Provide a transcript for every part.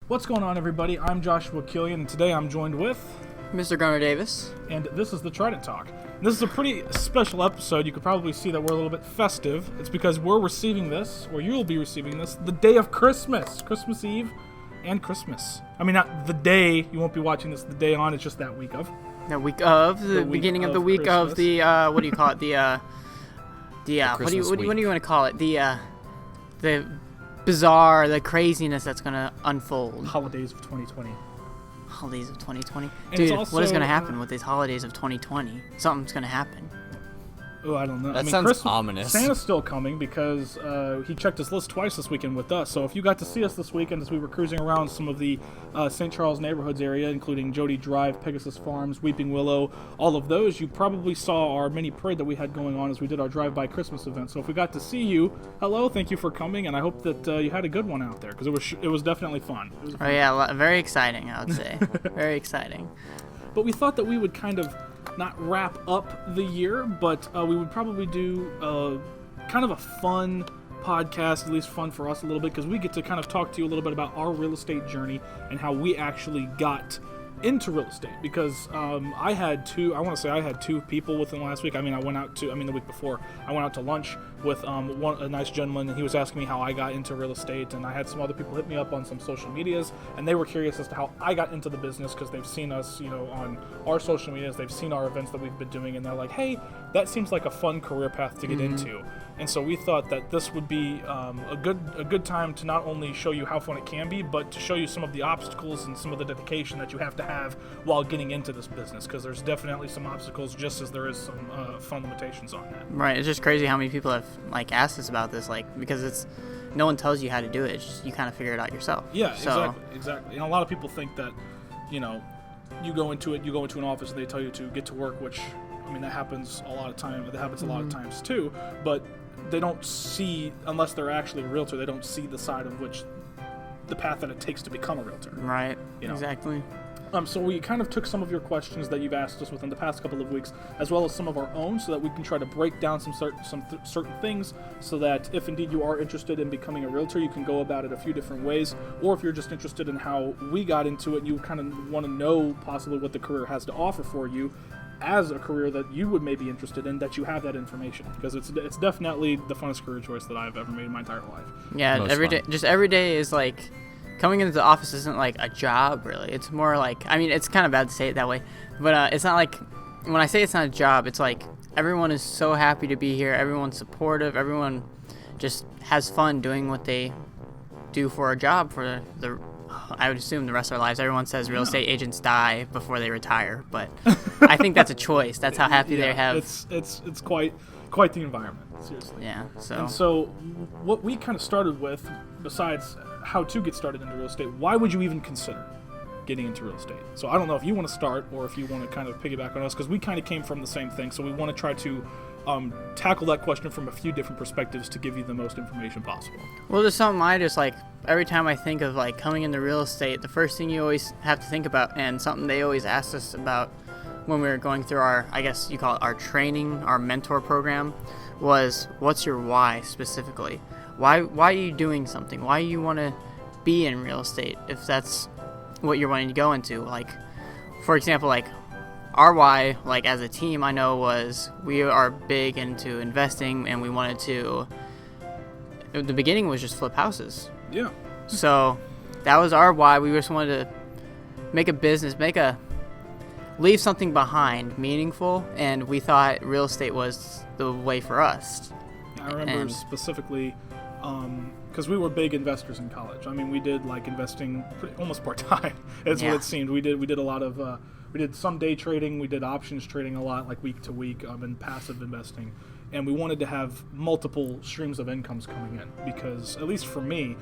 What's going on, everybody? I'm josh.killian, and today I'm joined with Mr. Gunnar.davis. And this is the Trident Talk. This is a pretty special episode. You could probably see that we're a little bit festive. It's because we're receiving this, or you'll be receiving this, the day of Christmas. Christmas Eve and Christmas. I mean, not the day. You won't be watching this the day on. It's just that week of. The week of, the beginning of the week Christmas. of the, what do you call it? The what do you want to call it? The bizarre, the craziness that's going to unfold. Holidays of 2020. Holidays of 2020? And Dude, also, what is going to happen with these holidays of 2020? Something's going to happen. Oh, I don't know. That sounds ominous. Santa's still coming because he checked his list twice this weekend with us. So if you got to see us this weekend as we were cruising around some of the St. Charles neighborhoods area, including Jody Drive, Pegasus Farms, Weeping Willow, all of those, you probably saw our mini parade that we had going on as we did our drive-by Christmas event. So if we got to see you, hello, thank you for coming, and I hope that you had a good one out there because it was definitely fun. It was Oh yeah, very exciting, I would say. Very exciting. But we thought that we would kind of not wrap up the year, but we would probably do kind of a fun podcast, at least fun for us a little bit, because we get to kind of talk to you a little bit about our real estate journey and how we actually got into real estate. Because I had two people within the last week. I mean, the week before, I went out to lunch with a nice gentleman, and he was asking me how I got into real estate, and I had some other people hit me up on some social medias, and they were curious as to how I got into the business because they've seen us, on our social medias, they've seen our events that we've been doing, and they're like, hey, that seems like a fun career path to get into. And so we thought that this would be a good time to not only show you how fun it can be, but to show you some of the obstacles and some of the dedication that you have to have while getting into this business, because there's definitely some obstacles just as there is some fun limitations on that. Right, it's just crazy how many people have asked us about this, because no one tells you how to do it. It's just you kind of figure it out yourself. Yeah, so. exactly. And a lot of people think that, you go into an office and they tell you to get to work, which, I mean, that happens a lot of times. That happens a lot of times too, but they don't see, unless they're actually a realtor, they don't see the side of which the path that it takes to become a realtor. Right, exactly. So we kind of took some of your questions that you've asked us within the past couple of weeks, as well as some of our own, so that we can try to break down some certain things, so that if indeed you are interested in becoming a realtor, you can go about it a few different ways. Or if you're just interested in how we got into it, and you kind of want to know possibly what the career has to offer for you as a career that you would maybe interested in, that you have that information, because it's definitely the funnest career choice that I've ever made in my entire life. Yeah, every day is like, coming into the office isn't like a job, really. It's more like, I mean, it's kind of bad to say it that way, but it's not like, when I say it's not a job, it's like everyone is so happy to be here, everyone's supportive, everyone just has fun doing what they do for a job for I would assume the rest of their lives. Everyone says real estate agents die before they retire, but I think that's a choice. That's how happy they have. It's quite the environment, seriously. Yeah. And so what we kind of started with, besides how to get started into real estate, why would you even consider getting into real estate? So I don't know if you want to start or if you want to kind of piggyback on us, because we kind of came from the same thing. So we want to try to tackle that question from a few different perspectives to give you the most information possible. Well, there's something I just every time I think of coming into real estate, the first thing you always have to think about, and something they always asked us about when we were going through our, I guess you call it our training, our mentor program, was what's your why specifically? Why are you doing something? Why you want to be in real estate if that's what you're wanting to go into? For example, our why, as a team, I know was we are big into investing, and we wanted to, the beginning was just flip houses. Yeah. So that was our why. We just wanted to make a business, leave something behind, meaningful, and we thought real estate was the way for us. I remember specifically, because we were big investors in college. I mean, we did investing almost part-time. That's what it seemed. We did a lot of, we did some day trading, we did options trading a lot, week to week, and passive investing. And we wanted to have multiple streams of incomes coming in, because, at least for me,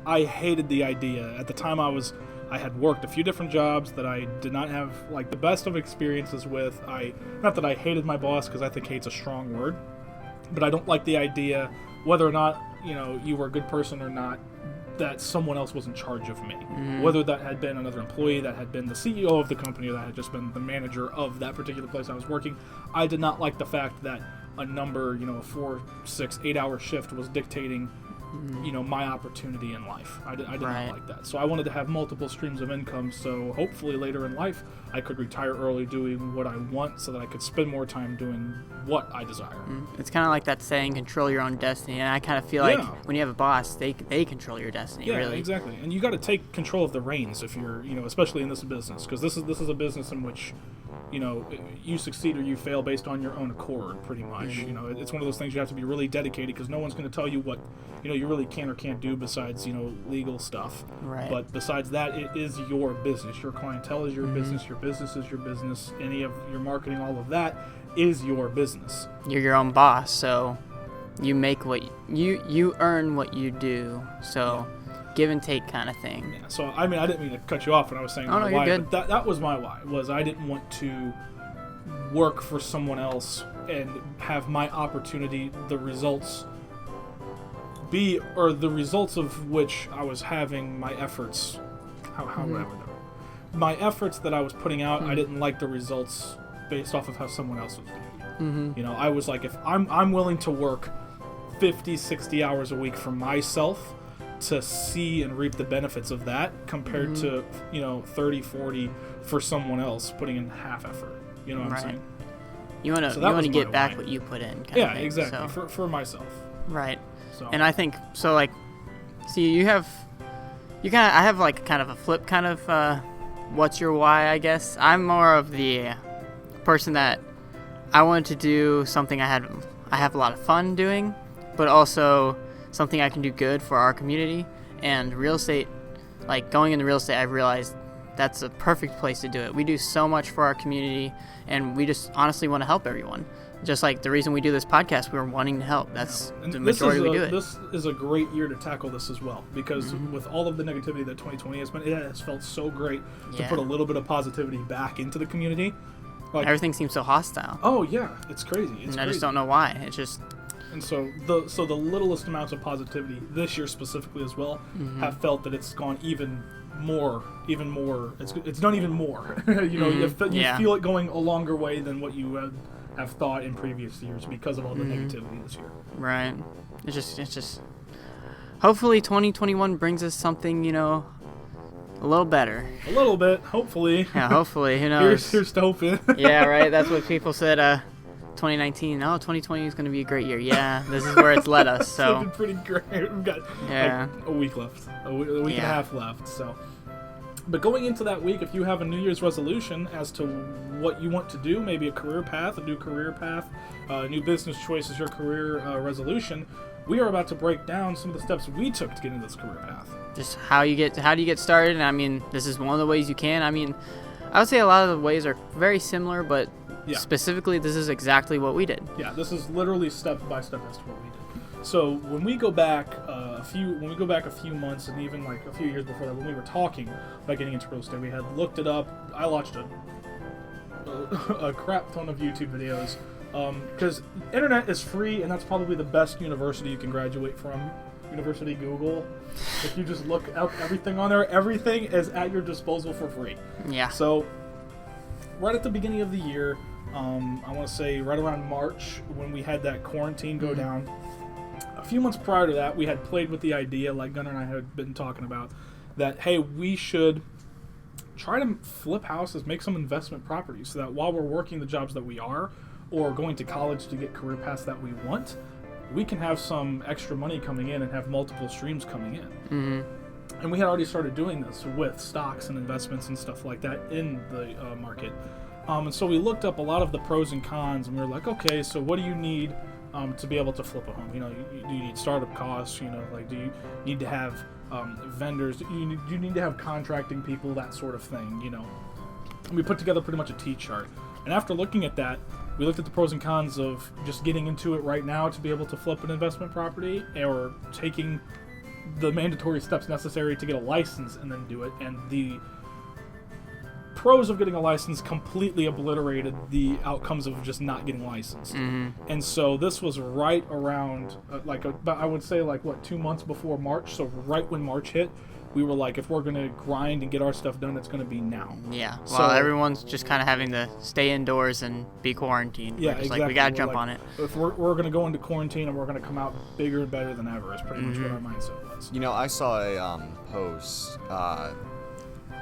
I hated the idea. At the time I had worked a few different jobs that I did not have the best of experiences with. Not that I hated my boss, because I think hate's a strong word, but I don't like the idea, whether or not you were a good person or not, that someone else was in charge of me. Whether that had been another employee, that had been the CEO of the company, or that had just been the manager of that particular place I was working. I did not like the fact that a number, a 4, 6, 8 hour shift was dictating my opportunity in life. I did Right. not like that. So I wanted to have multiple streams of income, so hopefully later in life I could retire early doing what I want so that I could spend more time doing what I desire. It's kind of like that saying, control your own destiny. And I kind of feel like Yeah. when you have a boss, they control your destiny, Yeah, really. exactly. And you got to take control of the reins if you're, especially in this business, because this is a business in which, you succeed or you fail based on your own accord, pretty much. Mm-hmm. It's one of those things you have to be really dedicated, because no one's going to tell you what, you really can or can't do besides, legal stuff. Right. But besides that, it is your business. Your clientele is your Mm-hmm. business. Your business is your business. Any of your marketing, all of that is your business. You're your own boss, so you make what you earn what you do. So give and take kind of thing. Yeah, so I didn't mean to cut you off when I was saying Oh, my no, you're why, good. but that was my why. Was I didn't want to work for someone else and have my opportunity, the results of which I was having my efforts. How would I put that? My efforts that I was putting out, I didn't like the results based off of how someone else was doing it. I was like, if I'm willing to work 50, 60 hours a week for myself to see and reap the benefits of that compared to 30, 40 for someone else putting in half effort. You know what I'm saying? You want So that to was get my back why. what you put in. Kind Yeah, of thing, exactly. so. For myself. Right. So. And I think so. Like, see, I have like kind of a flip kind of. What's your why? I guess I'm more of the person that I wanted to do something I have a lot of fun doing, but also something I can do good for our community. And real estate, like going into real estate, I've realized that's a perfect place to do it. We do so much for our community, and we just honestly want to help everyone. Just like the reason we do this podcast, we're wanting to help. That's the majority we do it. This is a great year to tackle this as well, because with all of the negativity that 2020 has been, it has felt so great to put a little bit of positivity back into the community. Like, everything seems so hostile. Oh yeah, it's crazy. And I just don't know why. It's just. And so the littlest amounts of positivity this year specifically as well have felt that it's gone even more. It's done even more. You feel it going a longer way than what you have thought in previous years because of all the negativity this year. Right. It's just. Hopefully, 2021 brings us something, a little better. A little bit, hopefully. Yeah, hopefully. Who knows? Here's to hoping. Yeah, right. That's what people said. 2019. Oh, 2020 is going to be a great year. Yeah, this is where it's led us. It's So. looking pretty great. We've got like a week left, a week and a half left. So, but going into that week, if you have a New Year's resolution as to what you want to do, maybe a career path, a new career path, new business choice as your career resolution, we are about to break down some of the steps we took to get into this career path. Just how do you get started? And this is one of the ways you can. I would say a lot of the ways are very similar, but specifically, this is exactly what we did. Yeah, this is literally step by step as to what we did. So when we go back a few months and even like a few years before that, when we were talking about getting into real estate, we had looked it up. I watched a crap ton of YouTube videos because internet is free, and that's probably the best university you can graduate from. University Google. If you just look up everything on there, everything is at your disposal for free. Yeah. So right at the beginning of the year, I want to say right around March, when we had that quarantine go down, a few months prior to that, we had played with the idea, like Gunnar and I had been talking about, that, hey, we should try to flip houses, make some investment properties, so that while we're working the jobs that we are, or going to college to get career paths that we want, we can have some extra money coming in and have multiple streams coming in. And we had already started doing this with stocks and investments and stuff like that in the market. And so we looked up a lot of the pros and cons, and we were like, okay, so what do you need to be able to flip a home? Do you need startup costs? Do you need to have vendors? Do you need to have contracting people? That sort of thing. And we put together pretty much a T-chart. And after looking at that, we looked at the pros and cons of just getting into it right now to be able to flip an investment property, or taking the mandatory steps necessary to get a license and then do it. And the pros of getting a license completely obliterated the outcomes of just not getting licensed. And so this was right around, I would say 2 months before March. So right when March hit, we were like, if we're going to grind and get our stuff done, it's going to be now. Yeah. So, Well, everyone's just kind of having to stay indoors and be quarantined. Yeah, we're just exactly. like, we got to We're jump like, on it. If we're going to go into quarantine and we're going to come out bigger and better than ever is pretty much what our mindset was. You know, I saw a post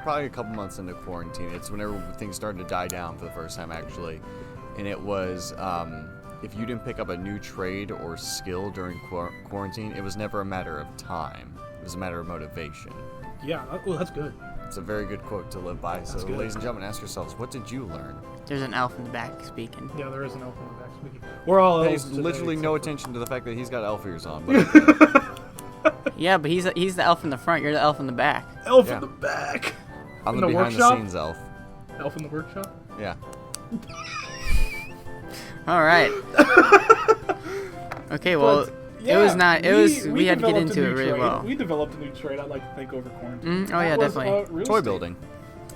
probably a couple months into quarantine. It's whenever things started to die down for the first time, actually. And it was, if you didn't pick up a new trade or skill during quarantine, it was never a matter of time. It was a matter of motivation. Yeah, well, that's good. It's a very good quote to live by. So, good. ladies and gentlemen, ask yourselves, what did you learn? There's an elf in the back speaking. Yeah, there is an elf in the back speaking. We're all elves Pays today, literally except no for- attention to the fact that he's got elf ears on. But Yeah, but he's the elf in the front. You're the elf in the back. Elf Yeah. in the back. I'm In the the behind workshop? the scenes elf. Elf in the workshop. Yeah. All right. Okay, well, Yeah, it was not. It was. We had to get developed a into it new really trade. well. We developed a new trade, I'd like to think, over quarantine. Oh, yeah, That was, definitely. real Toy estate. building.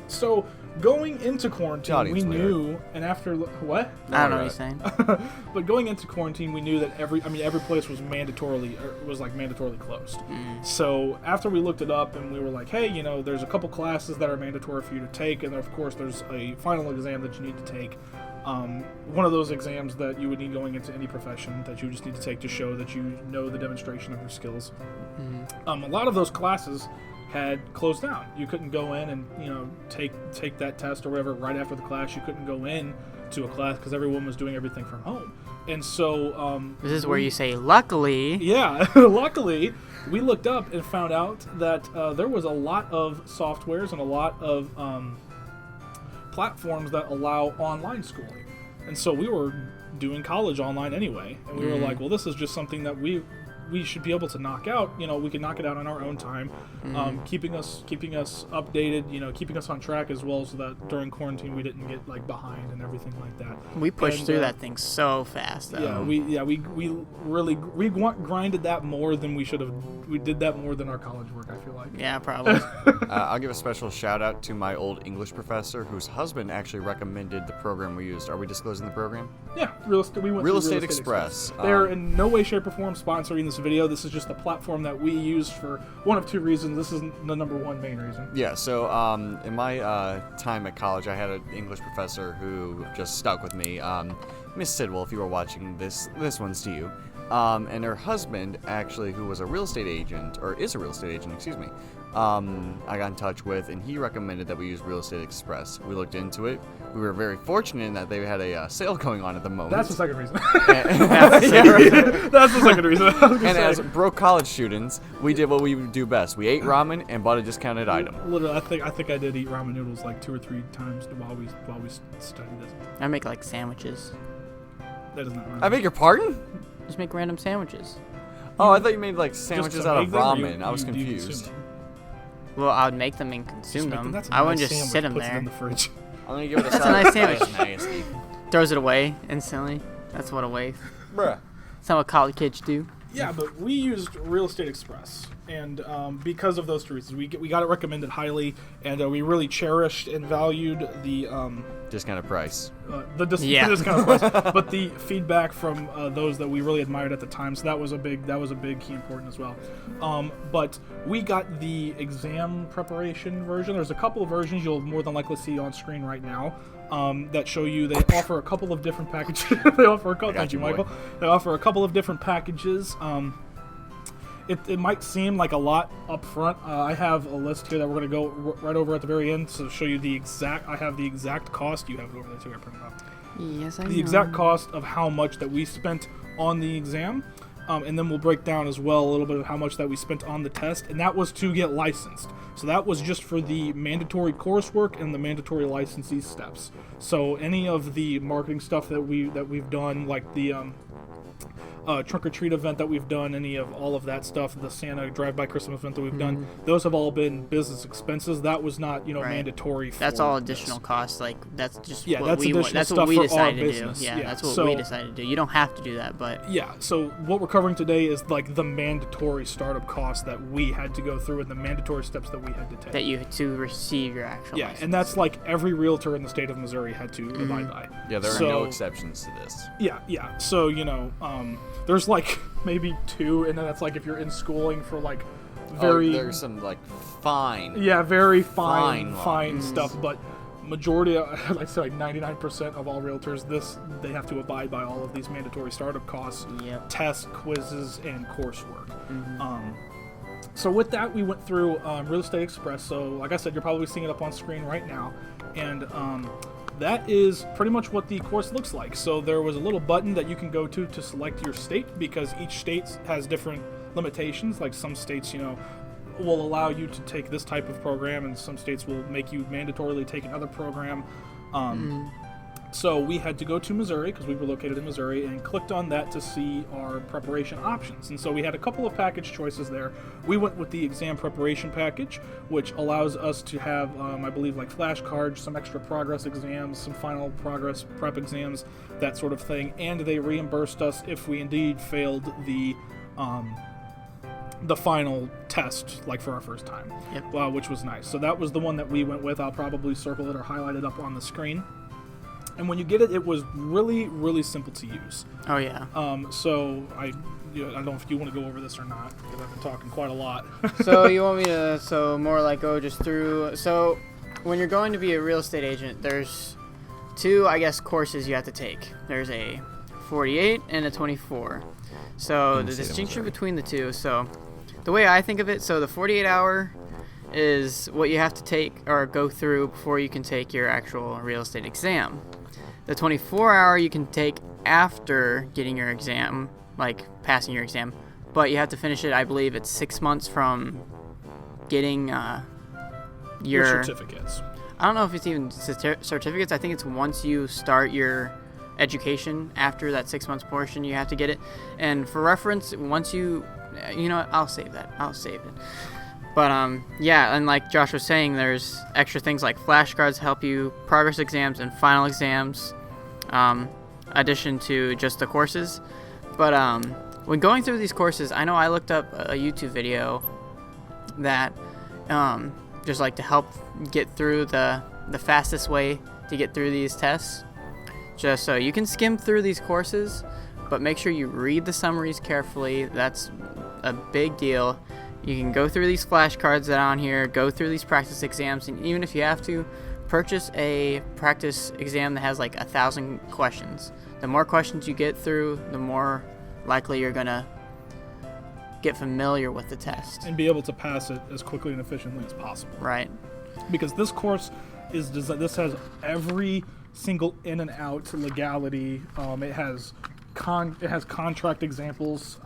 So, going into The quarantine, audience we we knew, and after what? I don't know what Alright. he's saying. But going into quarantine, we knew that every place was mandatorily closed. So after we looked it up, and we were like, hey, you know, there's a couple classes that are mandatory for you to take, and of course there's a final exam that you need to take. One of those exams that you would need going into any profession that you just need to take to show that you know the demonstration of your skills. A lot of those classes had closed down. You couldn't go in and, you know, take that test or whatever right after the class. You couldn't go in to a class because everyone was doing everything from home. And so This is where you say, luckily. yeah, luckily, we looked up and found out that there was a lot of softwares and a lot of platforms that allow online schooling. And so we were doing college online anyway. And we were like, well, this is just something that we should be able to knock out. You know, we can knock it out on our own time, keeping us updated, you know, keeping us on track as well, so that during quarantine we didn't get like behind and everything like that. We pushed And, through that thing so fast, though. we really grinded that more than we should have. We did that more than our college work, I feel like. Yeah, probably. I'll give a special shout out to my old English professor whose husband actually recommended the program we used. Are we disclosing the program? Yeah, we went through Real Estate Express. They're in no way, shape, or form sponsoring this video. This is just a platform that we used for one of two reasons. This is the number one main reason. Yeah, so in my time at college, I had an English professor who just stuck with me. Miss Sidwell, if you were watching this one's to you. And her husband, actually, who was a real estate agent, or is a real estate agent, excuse me, I got in touch with, and he recommended that we use Real Estate Express. We looked into it. We were very fortunate in that they had a sale going on at the moment. That's the second reason. And, That's the second reason. I was gonna and say. as broke college students, we did what we do best. We ate ramen and bought a discounted item. Literally, I think I did eat ramen noodles like 2 or 3 times while we studied this. I make like sandwiches. That is not right. I beg your pardon? Just make random sandwiches. Oh, I thought you made like Just sandwiches to out of make them, or ramen. I was do you consume confused. them? Well, I would make them and Just consume make them. That's a I wouldn't nice just sandwich, sit them puts it there. in the fridge. I'm gonna give it a That's a nice sandwich. Nasty. Throws it away instantly. That's what a waste. Bruh. That's not what college kids do. Yeah, but we used Real Estate Express, and because of those 2 reasons, we got it recommended highly, and we really cherished and valued the Discounted price. this kind of price, but the feedback from those that we really admired at the time. So that was a big key important as well. But we got the exam preparation version. There's a couple of versions you'll more than likely see on screen right now. That show you they offer a couple of different packages. Thank you, Michael. They offer a couple of different packages. It might seem like a lot up front. I have a list here that we're going to go right over at the very end to show you the exact. I have the exact cost. You have it over there too. I printed it out. Yes, I know. The exact cost of how much that we spent on the exam. And then we'll break down as well a little bit of how much that we spent on the test, and that was to get licensed. So that was just for the mandatory coursework and the mandatory licensee steps. So any of the marketing stuff that we've done, like the trunk or treat event that we've done, any of all of that stuff, the Santa drive-by Christmas event that we've done, those have all been business expenses. That was not, Right. mandatory. That's for all this. additional costs. Like that's just Yeah, what that's we additional that's stuff what we for our decided to business. do. Yeah, Yeah, that's what so- we decided to do. You don't have to do that, but Yeah, so what we're covering today is like the mandatory startup costs that we had to go through and the mandatory steps that we had to take. that you to receive your actual Yeah, license. and that's like every realtor in the state of Missouri had to abide by. Yeah, there are no exceptions to this. Yeah. So, there's like maybe 2, and then that's like if you're in schooling for like very there's some like fine. Yeah, very fine lines. stuff, but majority, like I said, like 99% of all realtors, they have to abide by all of these mandatory startup costs, tests, quizzes, and coursework. So with that, we went through Real Estate Express. So like I said, you're probably seeing it up on screen right now, and that is pretty much what the course looks like. So there was a little button that you can go to select your state, because each state has different limitations. Like some states, will allow you to take this type of program, and some states will make you mandatorily take another program. So we had to go to Missouri, because we were located in Missouri, and clicked on that to see our preparation options. And so we had a couple of package choices there. We went with the exam preparation package, which allows us to have, I believe, like flashcards, some extra progress exams, some final progress prep exams, that sort of thing. And they reimbursed us if we indeed failed the final test, like for our first time, which was nice. So that was the one that we went with. I'll probably circle it or highlight it up on the screen. And when you get it, it was really, really simple to use. Oh, yeah. So I don't know if you want to go over this or not, because I've been talking quite a lot. So you want me to, more like go just through. So when you're going to be a real estate agent, there's two, I guess, courses you have to take. There's a 48 and a 24. So the distinction between the two. So the way I think of it, so the 48-hour is what you have to take or go through before you can take your actual real estate exam. The 24-hour you can take after getting your exam, like passing your exam, but you have to finish it, I believe it's 6 months from getting your certificates. I don't know if it's even certificates. I think it's once you start your education, after that 6 months portion, you have to get it. And for reference, once I'll save it. But and like Josh was saying, there's extra things like flashcards to help you, progress exams and final exams, addition to just the courses. But when going through these courses, I know I looked up a YouTube video that just like to help get through the fastest way to get through these tests. Just so you can skim through these courses, but make sure you read the summaries carefully. That's a big deal. You can go through these flashcards that are on here, go through these practice exams, and even if you have to, purchase a practice exam that has like 1,000 questions. The more questions you get through, the more likely you're gonna get familiar with the test. And be able to pass it as quickly and efficiently as possible. Right. Because this course is designed, this has every single in and out legality. It has contract examples.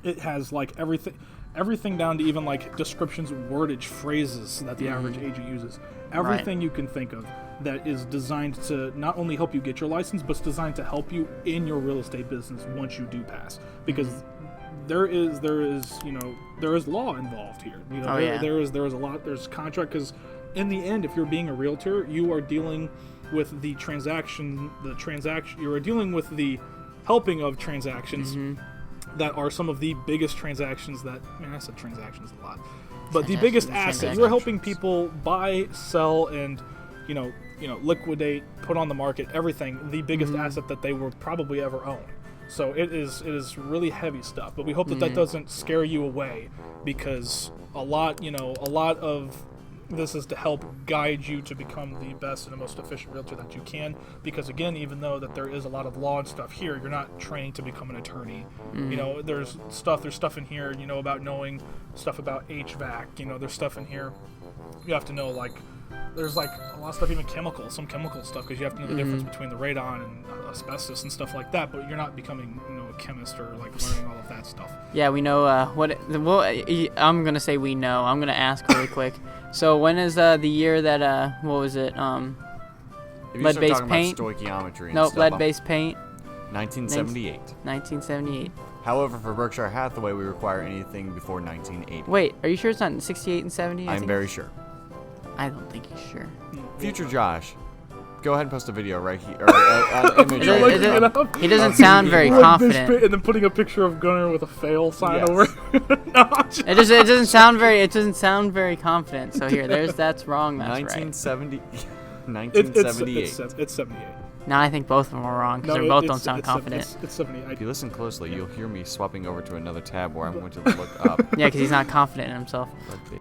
It has like everything down to even like descriptions, wordage, phrases that the average agent uses. Everything you can think of that is designed to not only help you get your license, but it's designed to help you in your real estate business once you do pass. Because there is law involved here. There is a lot. There's contract, because in the end, if you're being a realtor, you are dealing with the transaction. You are dealing with the helping of transactions. That are some of the biggest transactions that, I said transactions a lot, but the biggest asset. You're helping people buy, sell, and, liquidate, put on the market, everything, the biggest asset that they will probably ever own. So it is really heavy stuff, but we hope that doesn't scare you away, because a lot of this is to help guide you to become the best and the most efficient realtor that you can. Because again, even though that there is a lot of law and stuff here, you're not training to become an attorney. There's stuff in here, about knowing stuff about HVAC. There's stuff in here you have to know, like there's like a lot of stuff, even some chemical stuff, because you have to know the difference between the radon and asbestos and stuff like that. But you're not becoming a chemist or like learning all of that stuff. Yeah, we know I'm gonna say we know. I'm gonna ask really quick. So when is the year that what was it? Lead-based paint. Stoichiometry. Nope, lead-based paint. 1978. 1978. However, for Berkshire Hathaway, we require anything before 1980. Wait, are you sure it's not 68 and 70? I'm very sure. I don't think he's sure. Future Josh, go ahead and post a video right here. Or, image right he doesn't sound very confident. And then putting a picture of Gunnar with a fail sign over. It doesn't sound very confident. So here, that's wrong. That's 1970, right. 1978. It's 78. No, I think both of them are wrong because they both don't sound confident. It's 70. If you listen closely, you'll hear me swapping over to another tab where I'm going to look up. Yeah, because he's not confident in himself. Let's see.